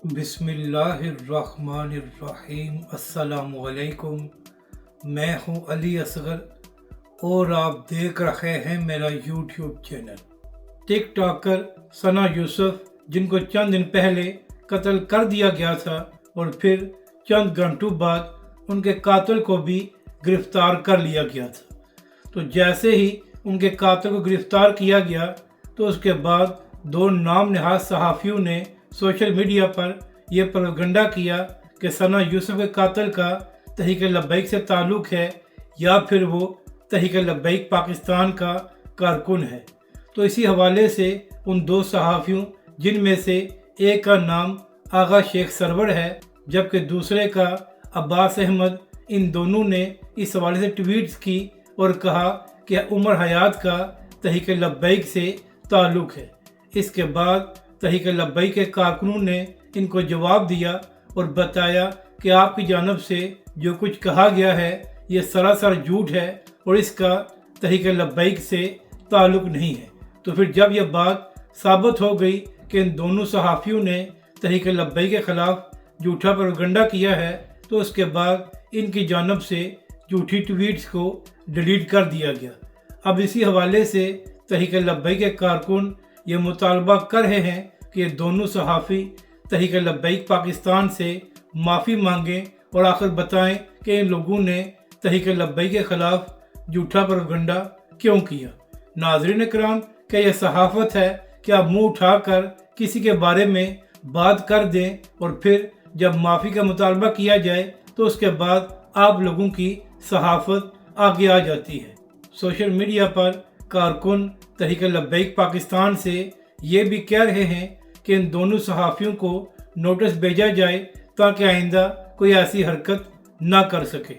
बिस्मिल्लाहिर्रहमानिर्रहीम। अस्सलामुअलैकुम। मैं हूं अली असगर और आप देख रहे हैं मेरा यूट्यूब चैनल। टिकटॉकर सना यूसुफ, जिनको चंद दिन पहले कत्ल कर दिया गया था और फिर चंद घंटों बाद उनके कातिल को भी गिरफ्तार कर लिया गया था, तो जैसे ही उनके कातिल को गिरफ्तार किया गया तो उसके बाद दो नाम नहाद सहाफ़ियों ने सोशल मीडिया पर यह प्रोपगंडा किया कि सना यूसुफ के कातिल का तहरीक लब्बैक से ताल्लुक़ है या फिर वो तहरीक लब्बैक पाकिस्तान का कारकुन है। तो इसी हवाले से उन दो सहाफ़ियों, जिनमें से एक का नाम आगा शेख सरवर है जबकि दूसरे का अब्बास अहमद, इन दोनों ने इस हवाले से ट्वीट्स की और कहा कि उमर हयात का तहरीक लब्बैक से ताल्लुक़ है। इसके बाद तहरीक लब्बैक के कारकुनों ने इनको जवाब दिया और बताया कि आपकी जानब से जो कुछ कहा गया है ये सरासर झूठ है और इसका तहरीक लब्बैक से ताल्लुक़ नहीं है। तो फिर जब यह बात साबित हो गई कि इन दोनों सहाफ़ियों ने तहरीक लब्बैक के ख़िलाफ़ झूठा प्रोपगंडा किया है, तो उसके बाद इनकी जानब से झूठी ट्वीट्स को डिलीट कर दिया गया। अब इसी हवाले से तहरीक लब्बैक के कारकुन ये मुतालबा कर रहे हैं कि ये दोनों सहाफ़ी तहरीक लब्बैक पाकिस्तान से माफ़ी मांगें और आखिर बताएं कि इन लोगों ने तहरीक लब्बैक के ख़िलाफ़ झूठा प्रोपगंडा क्यों किया। नाज़रीन इकराम, क्या यह सहाफ़त है कि आप मुँह उठाकर किसी के बारे में बात कर दें और फिर जब माफ़ी का मुतालबा किया जाए तो उसके बाद आप लोगों की सहाफ़त आगे आ जाती है। सोशल मीडिया पर कारकुन तहरीक लब्बैक पाकिस्तान से ये भी कह रहे हैं कि इन दोनों सहाफ़ियों को नोटिस भेजा जाए ताकि आइंदा कोई ऐसी हरकत ना कर सके।